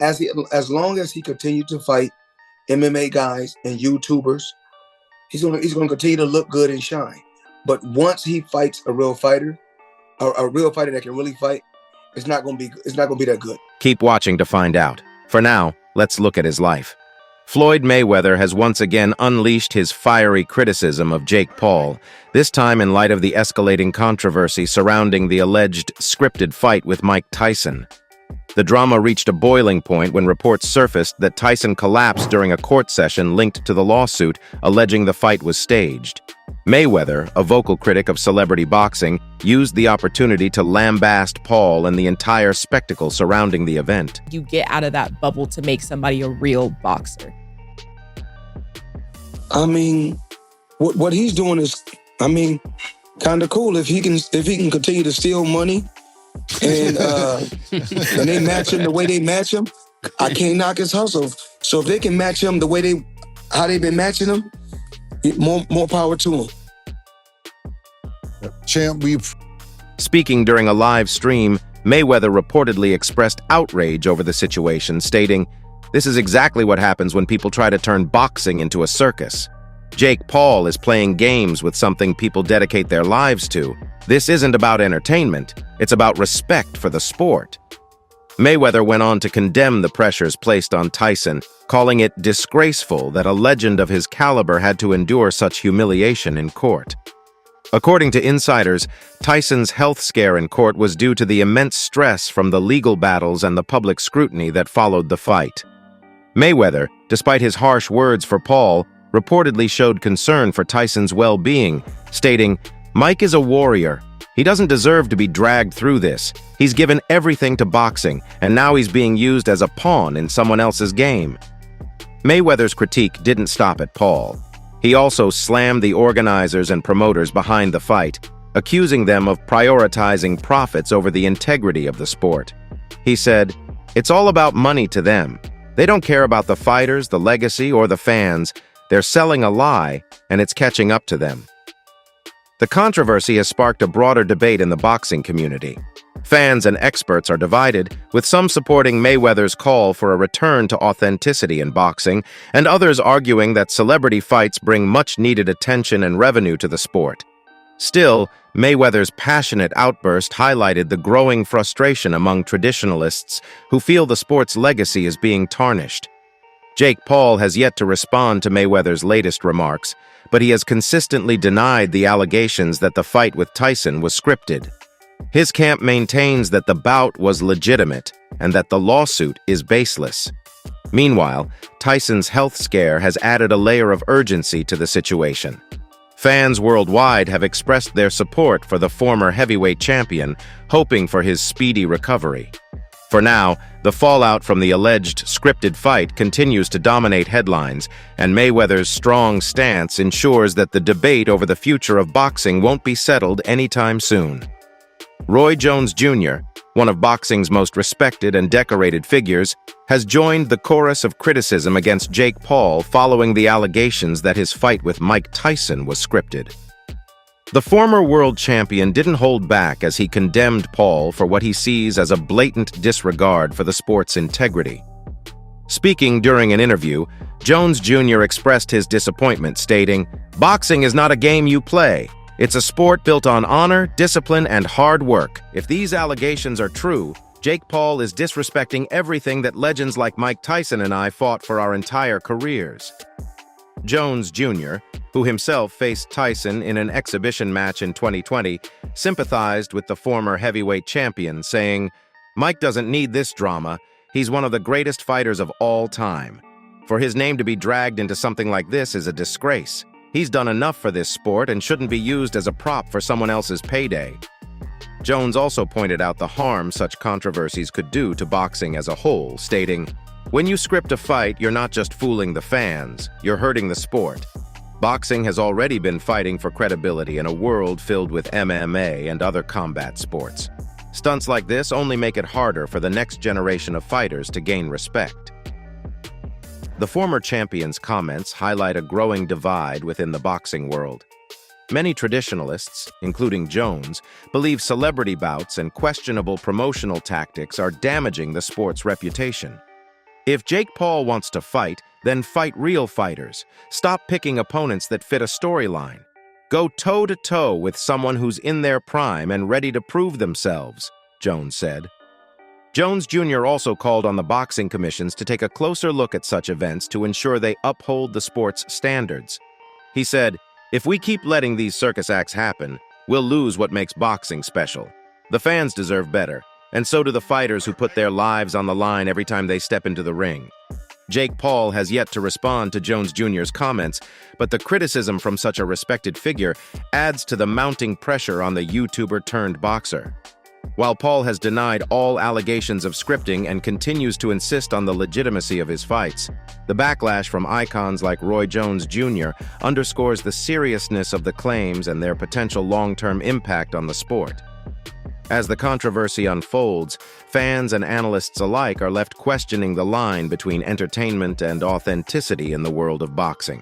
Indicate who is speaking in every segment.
Speaker 1: as long as he continued to fight MMA guys and YouTubers, he's gonna continue to look good and shine. But once he fights a real fighter, a real fighter that can really fight, it's not gonna be that good.
Speaker 2: Keep watching to find out. For now, let's look at his life. Floyd Mayweather has once again unleashed his fiery criticism of Jake Paul, this time in light of the escalating controversy surrounding the alleged scripted fight with Mike Tyson. The drama reached a boiling point when reports surfaced that Tyson collapsed during a court session linked to the lawsuit, alleging the fight was staged. Mayweather, a vocal critic of celebrity boxing, used the opportunity to lambaste Paul and the entire spectacle surrounding the event.
Speaker 3: You get out of that bubble to make somebody a real boxer.
Speaker 1: I mean, what he's doing is, kind of cool. If he can continue to steal money and they match him the way they match him, I can't knock his hustle. So if they can match him the way how they've been matching him, more power to him.
Speaker 4: Champ,
Speaker 2: Speaking during a live stream, Mayweather reportedly expressed outrage over the situation, stating, "This is exactly what happens when people try to turn boxing into a circus. Jake Paul is playing games with something people dedicate their lives to. This isn't about entertainment, it's about respect for the sport." Mayweather went on to condemn the pressures placed on Tyson, calling it disgraceful that a legend of his caliber had to endure such humiliation in court. According to insiders, Tyson's health scare in court was due to the immense stress from the legal battles and the public scrutiny that followed the fight. Mayweather, despite his harsh words for Paul, reportedly showed concern for Tyson's well-being, stating, "Mike is a warrior. He doesn't deserve to be dragged through this. He's given everything to boxing, and now he's being used as a pawn in someone else's game." Mayweather's critique didn't stop at Paul. He also slammed the organizers and promoters behind the fight, accusing them of prioritizing profits over the integrity of the sport. He said, "It's all about money to them. They don't care about the fighters, the legacy, or the fans. They're selling a lie, and it's catching up to them." The controversy has sparked a broader debate in the boxing community. Fans and experts are divided, with some supporting Mayweather's call for a return to authenticity in boxing, and others arguing that celebrity fights bring much-needed attention and revenue to the sport. Still, Mayweather's passionate outburst highlighted the growing frustration among traditionalists who feel the sport's legacy is being tarnished. Jake Paul has yet to respond to Mayweather's latest remarks, but he has consistently denied the allegations that the fight with Tyson was scripted. His camp maintains that the bout was legitimate and that the lawsuit is baseless. Meanwhile, Tyson's health scare has added a layer of urgency to the situation. Fans worldwide have expressed their support for the former heavyweight champion, hoping for his speedy recovery. For now, the fallout from the alleged scripted fight continues to dominate headlines, and Mayweather's strong stance ensures that the debate over the future of boxing won't be settled anytime soon. Roy Jones Jr., one of boxing's most respected and decorated figures, has joined the chorus of criticism against Jake Paul following the allegations that his fight with Mike Tyson was scripted. The former world champion didn't hold back as he condemned Paul for what he sees as a blatant disregard for the sport's integrity. Speaking during an interview, Jones Jr. expressed his disappointment, stating, "Boxing is not a game you play. It's a sport built on honor, discipline, and hard work. If these allegations are true, Jake Paul is disrespecting everything that legends like Mike Tyson and I fought for our entire careers." Jones Jr., who himself faced Tyson in an exhibition match in 2020, sympathized with the former heavyweight champion, saying, "Mike doesn't need this drama. He's one of the greatest fighters of all time. For his name to be dragged into something like this is a disgrace. He's done enough for this sport and shouldn't be used as a prop for someone else's payday." Jones also pointed out the harm such controversies could do to boxing as a whole, stating, "When you script a fight, you're not just fooling the fans, you're hurting the sport. Boxing has already been fighting for credibility in a world filled with MMA and other combat sports. Stunts like this only make it harder for the next generation of fighters to gain respect." The former champion's comments highlight a growing divide within the boxing world. Many traditionalists, including Jones, believe celebrity bouts and questionable promotional tactics are damaging the sport's reputation. If Jake Paul wants to fight, then fight real fighters. Stop picking opponents that fit a storyline. Go toe-to-toe with someone who's in their prime and ready to prove themselves, Jones said. Jones Jr. also called on the boxing commissions to take a closer look at such events to ensure they uphold the sport's standards. He said, "If we keep letting these circus acts happen, we'll lose what makes boxing special. The fans deserve better, and so do the fighters who put their lives on the line every time they step into the ring." Jake Paul has yet to respond to Jones Jr.'s comments, but the criticism from such a respected figure adds to the mounting pressure on the YouTuber-turned-boxer. While Paul has denied all allegations of scripting and continues to insist on the legitimacy of his fights, the backlash from icons like Roy Jones Jr. underscores the seriousness of the claims and their potential long-term impact on the sport. As the controversy unfolds, fans and analysts alike are left questioning the line between entertainment and authenticity in the world of boxing.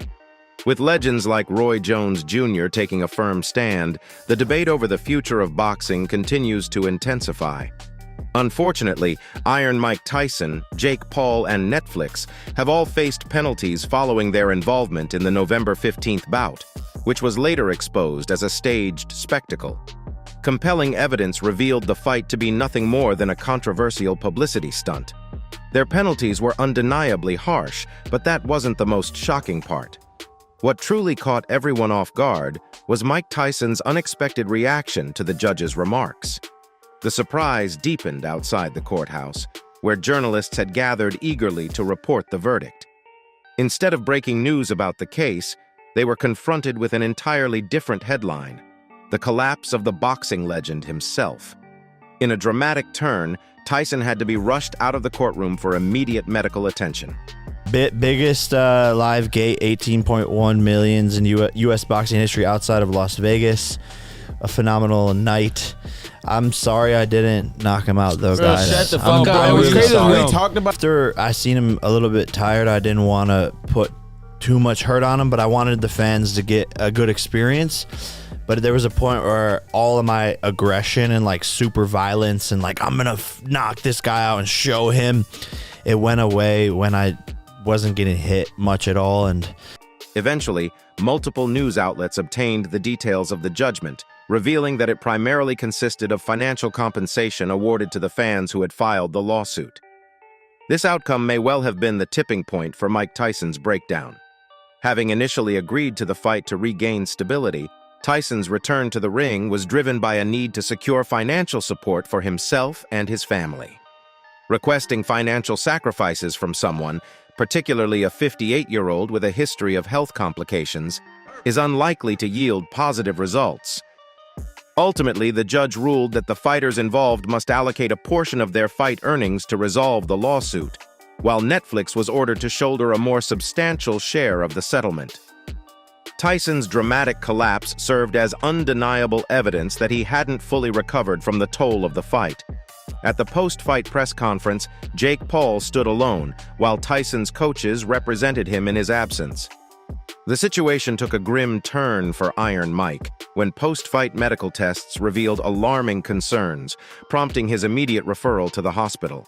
Speaker 2: With legends like Roy Jones Jr. taking a firm stand, the debate over the future of boxing continues to intensify. Unfortunately, Iron Mike Tyson, Jake Paul, and Netflix have all faced penalties following their involvement in the November 15th bout, which was later exposed as a staged spectacle. Compelling evidence revealed the fight to be nothing more than a controversial publicity stunt. Their penalties were undeniably harsh, but that wasn't the most shocking part. What truly caught everyone off guard was Mike Tyson's unexpected reaction to the judge's remarks. The surprise deepened outside the courthouse, where journalists had gathered eagerly to report the verdict. Instead of breaking news about the case, they were confronted with an entirely different headline: the collapse of the boxing legend himself. In a dramatic turn, Tyson had to be rushed out of the courtroom for immediate medical attention.
Speaker 4: Biggest live gate, 18.1 millions in U.S. boxing history outside of Las Vegas. A phenomenal night. I'm sorry I didn't knock him out, though, guys.
Speaker 5: Shut the fuck up.
Speaker 4: I'm
Speaker 5: It was
Speaker 4: really
Speaker 5: crazy.
Speaker 4: sorry.
Speaker 5: We talked about
Speaker 4: After I seen him a little bit tired, I didn't want to put too much hurt on him, but I wanted the fans to get a good experience. But there was a point where all of my aggression and like super violence and like I'm gonna knock this guy out and show him, it went away when I wasn't getting hit much at all. And
Speaker 2: Eventually, multiple news outlets obtained the details of the judgment, revealing that it primarily consisted of financial compensation awarded to the fans who had filed the lawsuit. This outcome may well have been the tipping point for Mike Tyson's breakdown. Having initially agreed to the fight to regain stability, Tyson's return to the ring was driven by a need to secure financial support for himself and his family. Requesting financial sacrifices from someone, particularly a 58-year-old with a history of health complications, is unlikely to yield positive results. Ultimately, the judge ruled that the fighters involved must allocate a portion of their fight earnings to resolve the lawsuit, while Netflix was ordered to shoulder a more substantial share of the settlement. Tyson's dramatic collapse served as undeniable evidence that he hadn't fully recovered from the toll of the fight. At the post-fight press conference, Jake Paul stood alone, while Tyson's coaches represented him in his absence. The situation took a grim turn for Iron Mike when post-fight medical tests revealed alarming concerns, prompting his immediate referral to the hospital.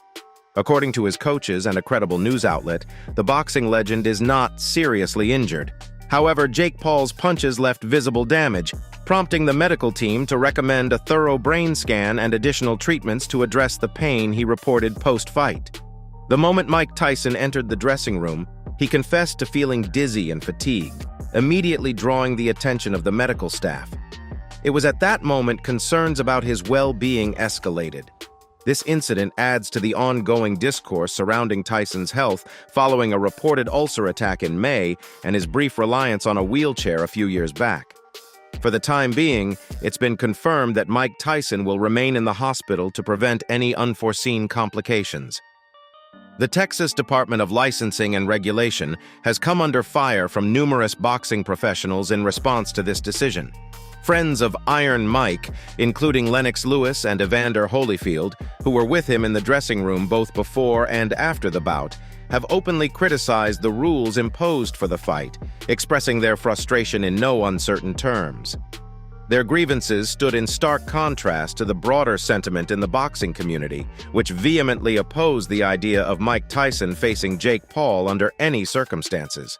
Speaker 2: According to his coaches and a credible news outlet, the boxing legend is not seriously injured. However, Jake Paul's punches left visible damage, prompting the medical team to recommend a thorough brain scan and additional treatments to address the pain he reported post-fight. The moment Mike Tyson entered the dressing room, he confessed to feeling dizzy and fatigued, immediately drawing the attention of the medical staff. It was at that moment concerns about his well-being escalated. This incident adds to the ongoing discourse surrounding Tyson's health following a reported ulcer attack in May and his brief reliance on a wheelchair a few years back. For the time being, it's been confirmed that Mike Tyson will remain in the hospital to prevent any unforeseen complications. The Texas Department of Licensing and Regulation has come under fire from numerous boxing professionals in response to this decision. Friends of Iron Mike, including Lennox Lewis and Evander Holyfield, who were with him in the dressing room both before and after the bout, have openly criticized the rules imposed for the fight, expressing their frustration in no uncertain terms. Their grievances stood in stark contrast to the broader sentiment in the boxing community, which vehemently opposed the idea of Mike Tyson facing Jake Paul under any circumstances.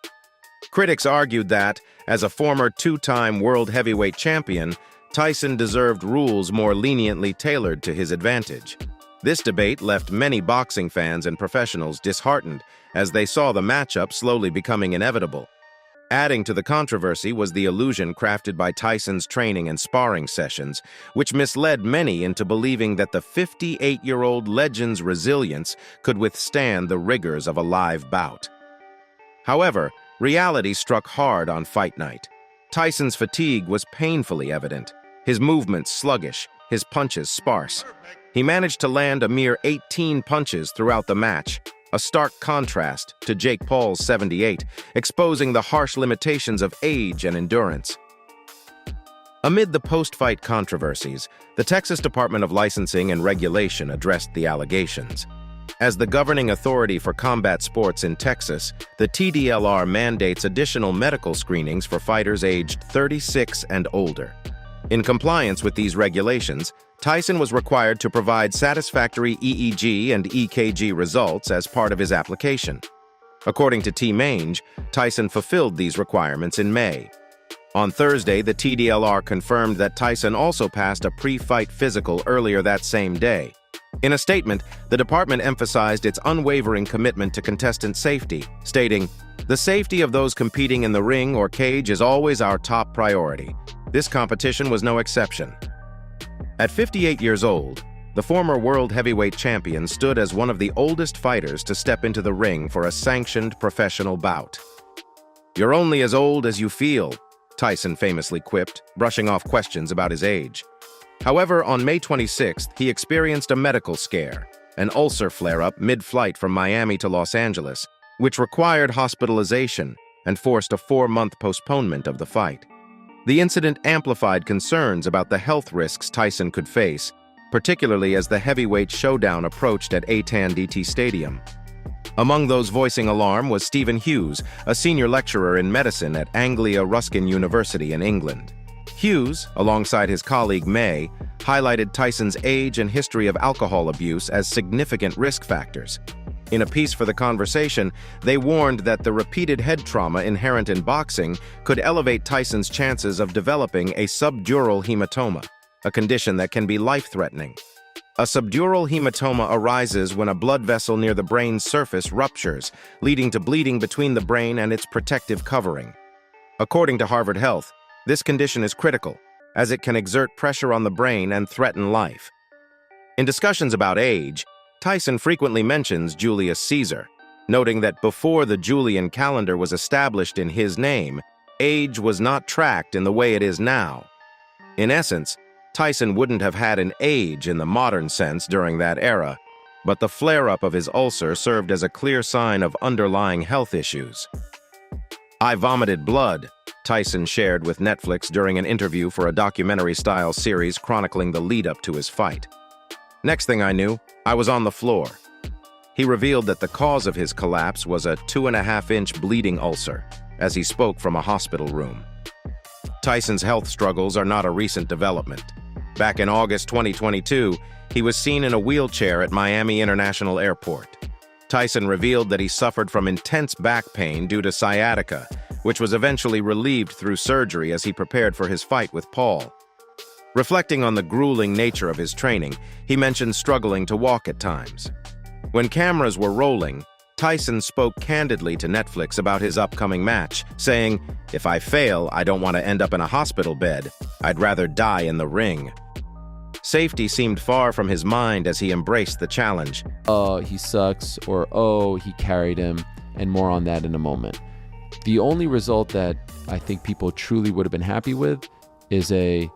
Speaker 2: Critics argued that, as a former two-time world heavyweight champion, Tyson deserved rules more leniently tailored to his advantage. This debate left many boxing fans and professionals disheartened as they saw the matchup slowly becoming inevitable. Adding to the controversy was the illusion crafted by Tyson's training and sparring sessions, which misled many into believing that the 58-year-old legend's resilience could withstand the rigors of a live bout. However, reality struck hard on fight night. Tyson's fatigue was painfully evident, his movements sluggish, his punches sparse. He managed to land a mere 18 punches throughout the match, a stark contrast to Jake Paul's 78, exposing the harsh limitations of age and endurance. Amid the post-fight controversies, the Texas Department of Licensing and Regulation addressed the allegations. As the governing authority for combat sports in Texas, the TDLR mandates additional medical screenings for fighters aged 36 and older. In compliance with these regulations, Tyson was required to provide satisfactory EEG and EKG results as part of his application. According to T. Mange, Tyson fulfilled these requirements in May. On Thursday, the TDLR confirmed that Tyson also passed a pre-fight physical earlier that same day. In a statement, the department emphasized its unwavering commitment to contestant safety, stating, "The safety of those competing in the ring or cage is always our top priority. This competition was no exception." At 58 years old, the former world heavyweight champion stood as one of the oldest fighters to step into the ring for a sanctioned professional bout. "You're only as old as you feel," Tyson famously quipped, brushing off questions about his age. However, on May 26th, he experienced a medical scare, an ulcer flare-up mid-flight from Miami to Los Angeles, which required hospitalization and forced a 4-month postponement of the fight. The incident amplified concerns about the health risks Tyson could face, particularly as the heavyweight showdown approached at Atan-DT Stadium. Among those voicing alarm was Stephen Hughes, a senior lecturer in medicine at Anglia Ruskin University in England. Hughes, alongside his colleague May, highlighted Tyson's age and history of alcohol abuse as significant risk factors. In a piece for The Conversation, they warned that the repeated head trauma inherent in boxing could elevate Tyson's chances of developing a subdural hematoma, a condition that can be life-threatening. A subdural hematoma arises when a blood vessel near the brain's surface ruptures, leading to bleeding between the brain and its protective covering. According to Harvard Health, this condition is critical, as it can exert pressure on the brain and threaten life. In discussions about age, Tyson frequently mentions Julius Caesar, noting that before the Julian calendar was established in his name, age was not tracked in the way it is now. In essence, Tyson wouldn't have had an age in the modern sense during that era, but the flare-up of his ulcer served as a clear sign of underlying health issues. "I vomited blood," Tyson shared with Netflix during an interview for a documentary-style series chronicling the lead-up to his fight. "Next thing I knew, I was on the floor." He revealed that the cause of his collapse was a 2.5-inch bleeding ulcer, as he spoke from a hospital room. Tyson's health struggles are not a recent development. Back in August 2022, he was seen in a wheelchair at Miami International Airport. Tyson revealed that he suffered from intense back pain due to sciatica, which was eventually relieved through surgery as he prepared for his fight with Paul. Reflecting on the grueling nature of his training, he mentioned struggling to walk at times. When cameras were rolling, Tyson spoke candidly to Netflix about his upcoming match, saying, "If I fail, I don't want to end up in a hospital bed. I'd rather die in the ring." Safety seemed far from his mind as he embraced the challenge.
Speaker 5: "Oh, he sucks," or "Oh, he carried him," and more on that in a moment. The only result that I think people truly would have been happy with is a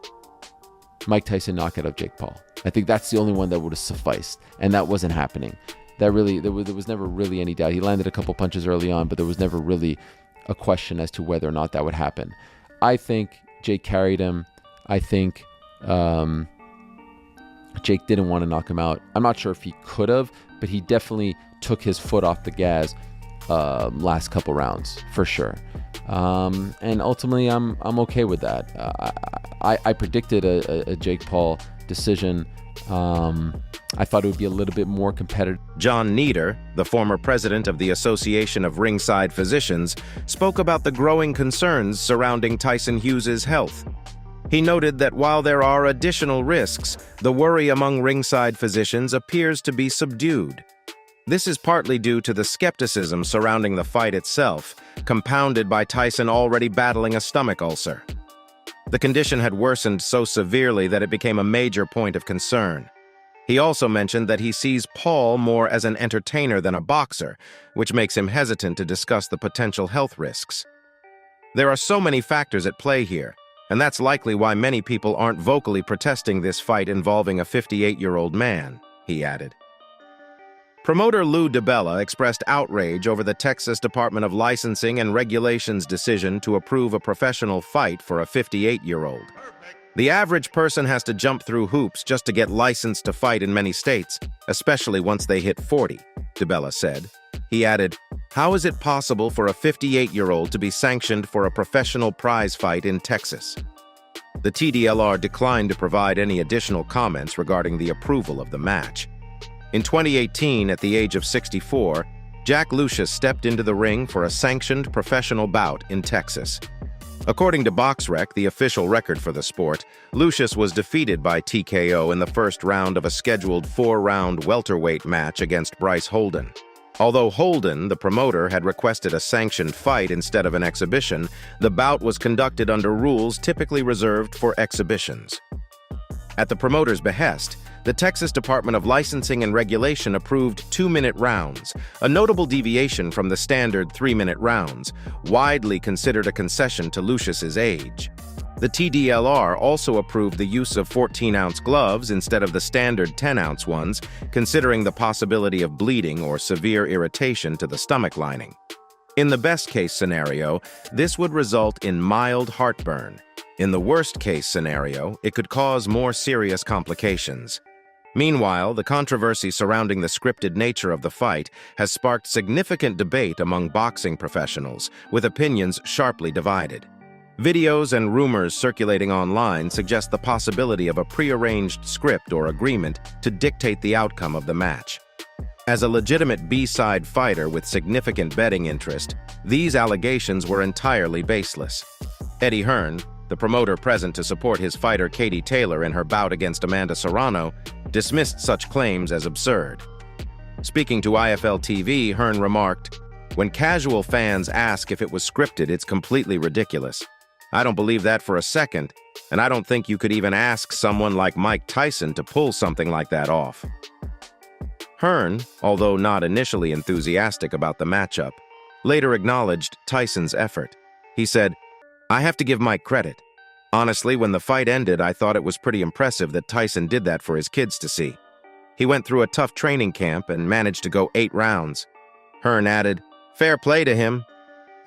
Speaker 5: Mike Tyson knockout of Jake Paul. I think that's the only one that would have sufficed, and that wasn't happening. There was never really any doubt. He landed a couple punches early on, but there was never really a question as to whether or not that would happen. I think Jake carried him. I think Jake didn't want to knock him out. I'm not sure if he could have, but he definitely took his foot off the gas last couple rounds, for sure. And ultimately, I'm okay with that. I predicted a Jake Paul decision. I thought it would be a little bit more competitive.
Speaker 2: John Nieder, the former president of the Association of Ringside Physicians, spoke about the growing concerns surrounding Tyson Hughes' health. He noted that while there are additional risks, the worry among ringside physicians appears to be subdued. This is partly due to the skepticism surrounding the fight itself, compounded by Tyson already battling a stomach ulcer. The condition had worsened so severely that it became a major point of concern. He also mentioned that he sees Paul more as an entertainer than a boxer, which makes him hesitant to discuss the potential health risks. There are so many factors at play here, and that's likely why many people aren't vocally protesting this fight involving a 58-year-old man, he added. Promoter Lou DiBella expressed outrage over the Texas Department of Licensing and Regulation's decision to approve a professional fight for a 58-year-old. The average person has to jump through hoops just to get licensed to fight in many states, especially once they hit 40, DiBella said. He added, "How is it possible for a 58-year-old to be sanctioned for a professional prize fight in Texas?" The TDLR declined to provide any additional comments regarding the approval of the match. In 2018, at the age of 64, Jack Lucius stepped into the ring for a sanctioned professional bout in Texas. According to BoxRec, the official record for the sport, Lucius was defeated by TKO in the first round of a scheduled 4-round welterweight match against Bryce Holden. Although Holden, the promoter, had requested a sanctioned fight instead of an exhibition, the bout was conducted under rules typically reserved for exhibitions. At the promoter's behest, the Texas Department of Licensing and Regulation approved 2-minute rounds, a notable deviation from the standard 3-minute rounds, widely considered a concession to Lucius's age. The TDLR also approved the use of 14-ounce gloves instead of the standard 10-ounce ones, considering the possibility of bleeding or severe irritation to the stomach lining. In the best-case scenario, this would result in mild heartburn. In the worst-case scenario, it could cause more serious complications. Meanwhile, the controversy surrounding the scripted nature of the fight has sparked significant debate among boxing professionals, with opinions sharply divided. Videos and rumors circulating online suggest the possibility of a prearranged script or agreement to dictate the outcome of the match. As a legitimate B-side fighter with significant betting interest, these allegations were entirely baseless. Eddie Hearn, the promoter present to support his fighter Katie Taylor in her bout against Amanda Serrano, dismissed such claims as absurd. Speaking to IFL TV, Hearn remarked, "When casual fans ask if it was scripted, it's completely ridiculous. I don't believe that for a second, and I don't think you could even ask someone like Mike Tyson to pull something like that off." Hearn, although not initially enthusiastic about the matchup, later acknowledged Tyson's effort. He said, "I have to give Mike credit. Honestly, when the fight ended, I thought it was pretty impressive that Tyson did that for his kids to see. He went through a tough training camp and managed to go 8 rounds. Hearn added, "Fair play to him.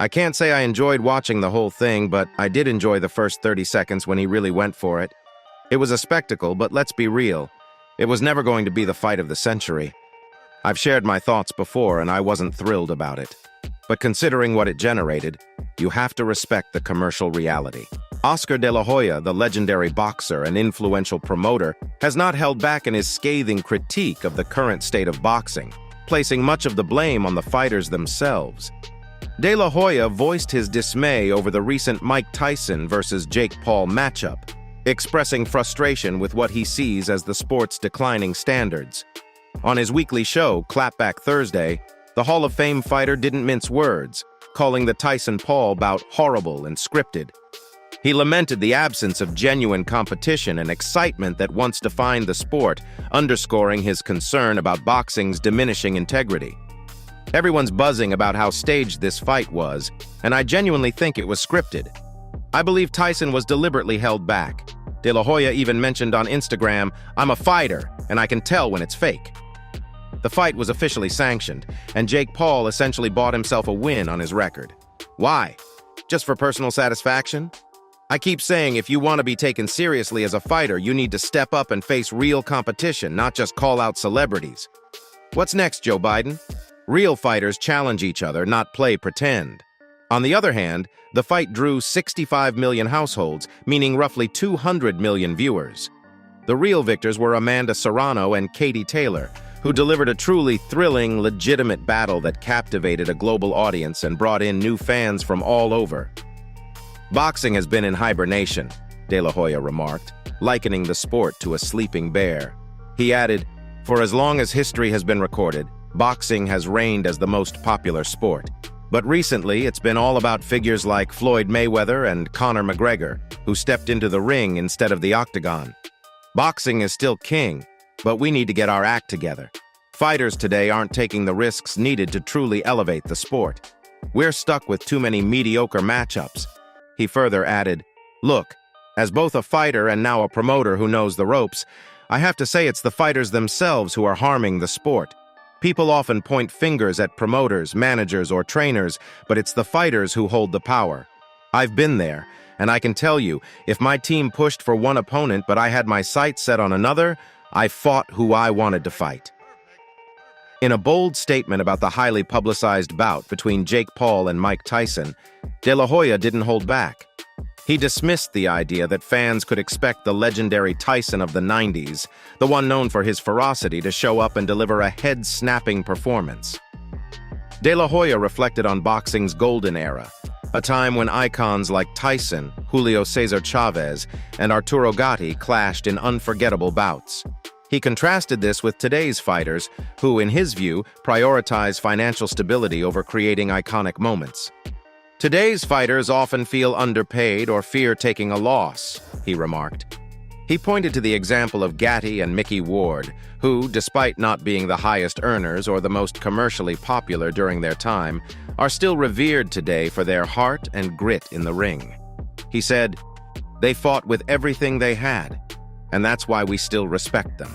Speaker 2: I can't say I enjoyed watching the whole thing, but I did enjoy the first 30 seconds when he really went for it. It was a spectacle, but let's be real. It was never going to be the fight of the century. I've shared my thoughts before, and I wasn't thrilled about it. But considering what it generated, you have to respect the commercial reality." Oscar De La Hoya, the legendary boxer and influential promoter, has not held back in his scathing critique of the current state of boxing, placing much of the blame on the fighters themselves. De La Hoya voiced his dismay over the recent Mike Tyson versus Jake Paul matchup, expressing frustration with what he sees as the sport's declining standards. On his weekly show, Clapback Thursday, the Hall of Fame fighter didn't mince words, calling the Tyson-Paul bout horrible and scripted. He lamented the absence of genuine competition and excitement that once defined the sport, underscoring his concern about boxing's diminishing integrity. "Everyone's buzzing about how staged this fight was, and I genuinely think it was scripted. I believe Tyson was deliberately held back. De La Hoya even mentioned on Instagram, 'I'm a fighter, and I can tell when it's fake.' The fight was officially sanctioned, and Jake Paul essentially bought himself a win on his record. Why? Just for personal satisfaction? I keep saying if you want to be taken seriously as a fighter, you need to step up and face real competition, not just call out celebrities. What's next, Joe Biden? Real fighters challenge each other, not play pretend." On the other hand, the fight drew 65 million households, meaning roughly 200 million viewers. The real victors were Amanda Serrano and Katie Taylor, who delivered a truly thrilling, legitimate battle that captivated a global audience and brought in new fans from all over. Boxing has been in hibernation, De La Hoya remarked, likening the sport to a sleeping bear. He added, "For as long as history has been recorded, boxing has reigned as the most popular sport. But recently, it's been all about figures like Floyd Mayweather and Conor McGregor, who stepped into the ring instead of the octagon. Boxing is still king, but we need to get our act together. Fighters today aren't taking the risks needed to truly elevate the sport. We're stuck with too many mediocre matchups." He further added, "Look, as both a fighter and now a promoter who knows the ropes, I have to say it's the fighters themselves who are harming the sport. People often point fingers at promoters, managers, or trainers, but it's the fighters who hold the power. I've been there, and I can tell you, if my team pushed for one opponent but I had my sights set on another, I fought who I wanted to fight." In a bold statement about the highly publicized bout between Jake Paul and Mike Tyson, De La Hoya didn't hold back. He dismissed the idea that fans could expect the legendary Tyson of the 90s, the one known for his ferocity, to show up and deliver a head-snapping performance. De La Hoya reflected on boxing's golden era, a time when icons like Tyson, Julio Cesar Chavez, and Arturo Gatti clashed in unforgettable bouts. He contrasted this with today's fighters, who, in his view, prioritize financial stability over creating iconic moments. "Today's fighters often feel underpaid or fear taking a loss," he remarked. He pointed to the example of Gatti and Mickey Ward, who, despite not being the highest earners or the most commercially popular during their time, are still revered today for their heart and grit in the ring. He said, "They fought with everything they had, and that's why we still respect them."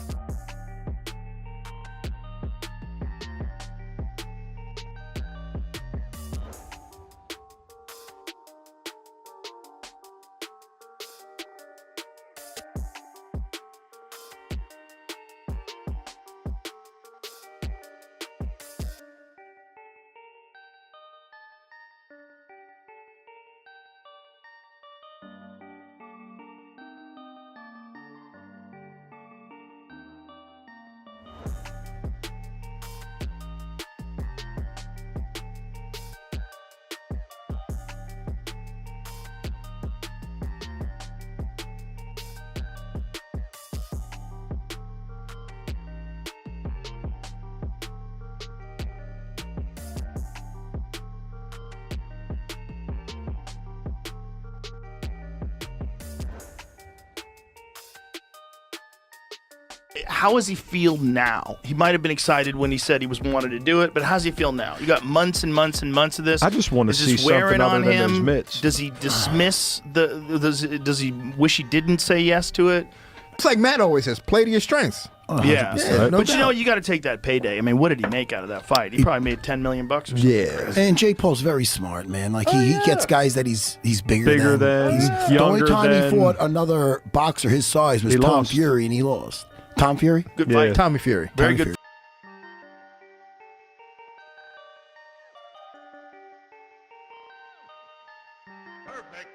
Speaker 6: How does he feel now? He might have been excited when he said he wanted to do it, but how does he feel now? You got months and months and months of this.
Speaker 7: I just want to
Speaker 6: Is
Speaker 7: see
Speaker 6: this wearing
Speaker 7: something other
Speaker 6: on
Speaker 7: than
Speaker 6: him?
Speaker 7: those mitts.
Speaker 6: Does he dismiss does he wish he didn't say yes to it?
Speaker 8: It's like Matt always says, play to your strengths.
Speaker 6: Yeah,
Speaker 8: no
Speaker 6: but you know
Speaker 8: doubt.
Speaker 6: you got to take that payday. I mean, what did he make out of that fight? He probably made $10 million or something.
Speaker 8: Yeah.
Speaker 9: And Jake Paul's very smart, man. Like he gets guys that he's bigger,
Speaker 7: Bigger
Speaker 9: than.
Speaker 7: than,
Speaker 9: The only
Speaker 7: younger
Speaker 9: time
Speaker 7: than.
Speaker 9: he fought another boxer his size was
Speaker 7: He
Speaker 9: Tom
Speaker 7: lost.
Speaker 9: Fury, and he lost. Tom Fury?
Speaker 6: Good
Speaker 7: Yeah.
Speaker 6: fight.
Speaker 8: Tommy Fury.
Speaker 6: Very
Speaker 9: Tommy
Speaker 6: good.
Speaker 9: Fury.
Speaker 10: Perfect.